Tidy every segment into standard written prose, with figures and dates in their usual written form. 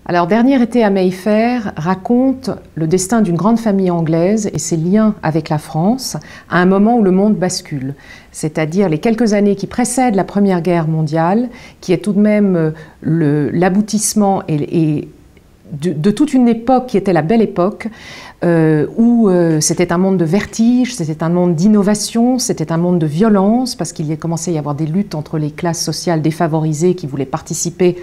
Alors, Dernier été à Mayfair raconte le destin d'une grande famille anglaise et ses liens avec la France à un moment où le monde bascule, c'est-à-dire les quelques années qui précèdent la Première Guerre mondiale, qui est tout de même l'aboutissement de toute une époque qui était la belle époque, où c'était un monde de vertige, c'était un monde d'innovation, c'était un monde de violence, parce qu'il commençait à y avoir des luttes entre les classes sociales défavorisées qui voulaient participer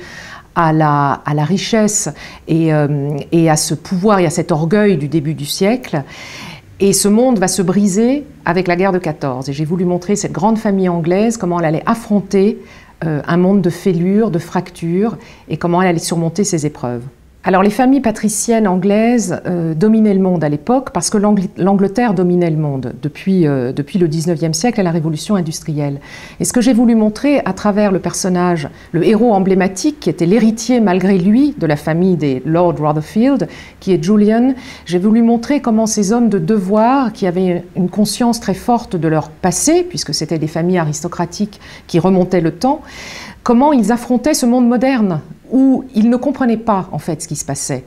à la richesse et à ce pouvoir et à cet orgueil du début du siècle. Et ce monde va se briser avec la guerre de 14. Et j'ai voulu montrer cette grande famille anglaise, comment elle allait affronter un monde de fêlures, de fractures, et comment elle allait surmonter ces épreuves. Alors les familles patriciennes anglaises dominaient le monde à l'époque parce que l'Angleterre dominait le monde depuis le 19e siècle et la révolution industrielle. Et ce que j'ai voulu montrer à travers le personnage, le héros emblématique qui était l'héritier malgré lui de la famille des Lord Rotherfield, qui est Julian, j'ai voulu montrer comment ces hommes de devoir qui avaient une conscience très forte de leur passé, puisque c'était des familles aristocratiques qui remontaient le temps, comment ils affrontaient ce monde moderne où ils ne comprenaient pas en fait ce qui se passait.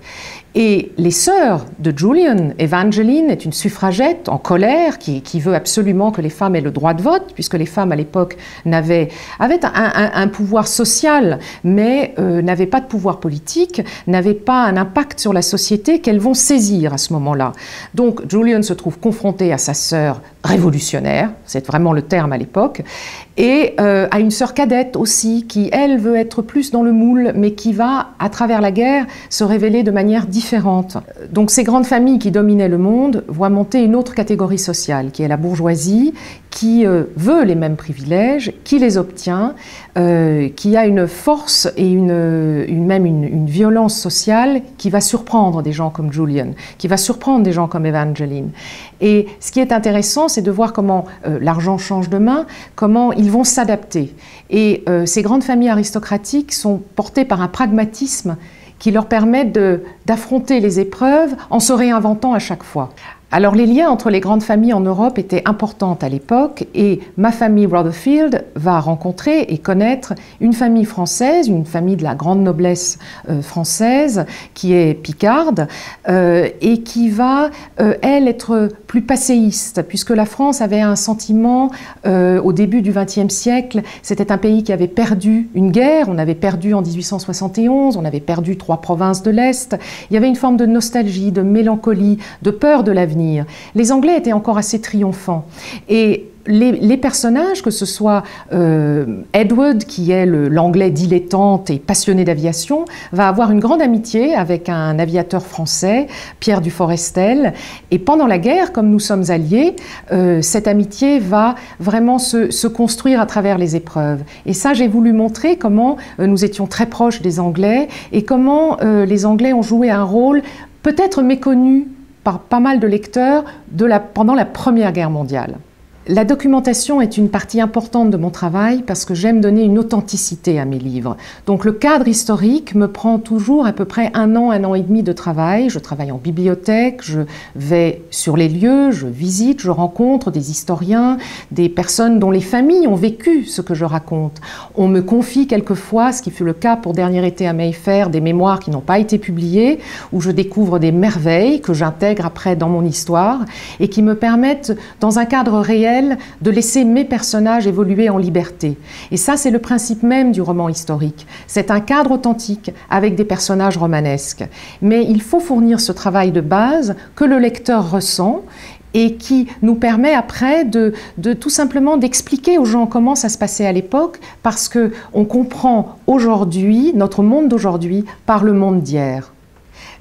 Et les sœurs de Julian, Evangeline est une suffragette en colère qui veut absolument que les femmes aient le droit de vote, puisque les femmes à l'époque avaient un pouvoir social, mais n'avaient pas de pouvoir politique, n'avaient pas un impact sur la société qu'elles vont saisir à ce moment-là. Donc Julian se trouve confronté à sa sœur révolutionnaire, c'est vraiment le terme à l'époque, et à une sœur cadette aussi, qui elle veut être plus dans le moule, mais qui va, à travers la guerre, se révéler de manière différente. Donc ces grandes familles qui dominaient le monde voient monter une autre catégorie sociale, qui est la bourgeoisie, qui veut les mêmes privilèges, qui les obtient, qui a une force et même une violence sociale qui va surprendre des gens comme Julian, qui va surprendre des gens comme Evangeline. Et ce qui est intéressant, c'est de voir comment l'argent change de main, comment ils vont s'adapter. Et ces grandes familles aristocratiques sont portées par un pragmatisme qui leur permet d'affronter les épreuves en se réinventant à chaque fois. Alors les liens entre les grandes familles en Europe étaient importants à l'époque et ma famille Rotherfield va rencontrer et connaître une famille française, une famille de la grande noblesse française qui est picarde et qui va, elle, être plus passéiste puisque la France avait un sentiment au début du XXe siècle, c'était un pays qui avait perdu une guerre, on avait perdu en 1871, on avait perdu 3 provinces de l'Est, il y avait une forme de nostalgie, de mélancolie, de peur de l'avenir. Les Anglais étaient encore assez triomphants et les personnages, que ce soit Edward, qui est l'anglais dilettante et passionné d'aviation, va avoir une grande amitié avec un aviateur français, Pierre du Forestel. Et pendant la guerre, comme nous sommes alliés, cette amitié va vraiment se construire à travers les épreuves. Et ça, j'ai voulu montrer comment nous étions très proches des Anglais et comment les Anglais ont joué un rôle peut-être méconnu par pas mal de lecteurs pendant la Première Guerre mondiale. La documentation est une partie importante de mon travail parce que j'aime donner une authenticité à mes livres. Donc le cadre historique me prend toujours à peu près un an et demi de travail. Je travaille en bibliothèque, je vais sur les lieux, je visite, je rencontre des historiens, des personnes dont les familles ont vécu ce que je raconte. On me confie quelquefois, ce qui fut le cas pour Dernier été à Mayfair, des mémoires qui n'ont pas été publiées, où je découvre des merveilles que j'intègre après dans mon histoire et qui me permettent, dans un cadre réel, de laisser mes personnages évoluer en liberté. Et ça, c'est le principe même du roman historique. C'est un cadre authentique avec des personnages romanesques. Mais il faut fournir ce travail de base que le lecteur ressent et qui nous permet après de tout simplement d'expliquer aux gens comment ça se passait à l'époque, parce qu'on comprend aujourd'hui, notre monde d'aujourd'hui, par le monde d'hier.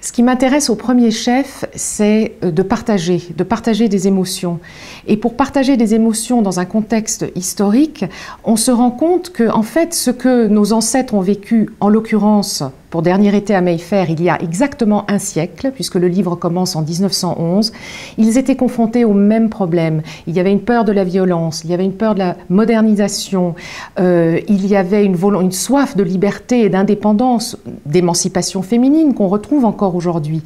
Ce qui m'intéresse au premier chef, c'est de partager des émotions. Et pour partager des émotions dans un contexte historique, on se rend compte que, en fait, ce que nos ancêtres ont vécu, en l'occurrence pour Dernier été à Mayfair, il y a exactement un siècle, puisque le livre commence en 1911, ils étaient confrontés aux mêmes problèmes. Il y avait une peur de la violence, il y avait une peur de la modernisation, il y avait une soif de liberté et d'indépendance, d'émancipation féminine qu'on retrouve encore aujourd'hui.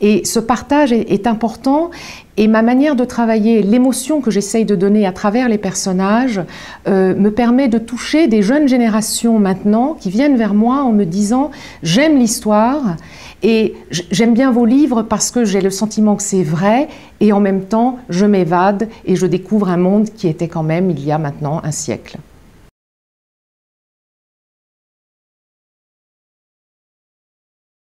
Et ce partage est important Et ma manière de travailler, l'émotion que j'essaye de donner à travers les personnages, me permet de toucher des jeunes générations maintenant qui viennent vers moi en me disant « j'aime l'histoire et j'aime bien vos livres parce que j'ai le sentiment que c'est vrai et en même temps je m'évade et je découvre un monde qui était quand même il y a maintenant un siècle ».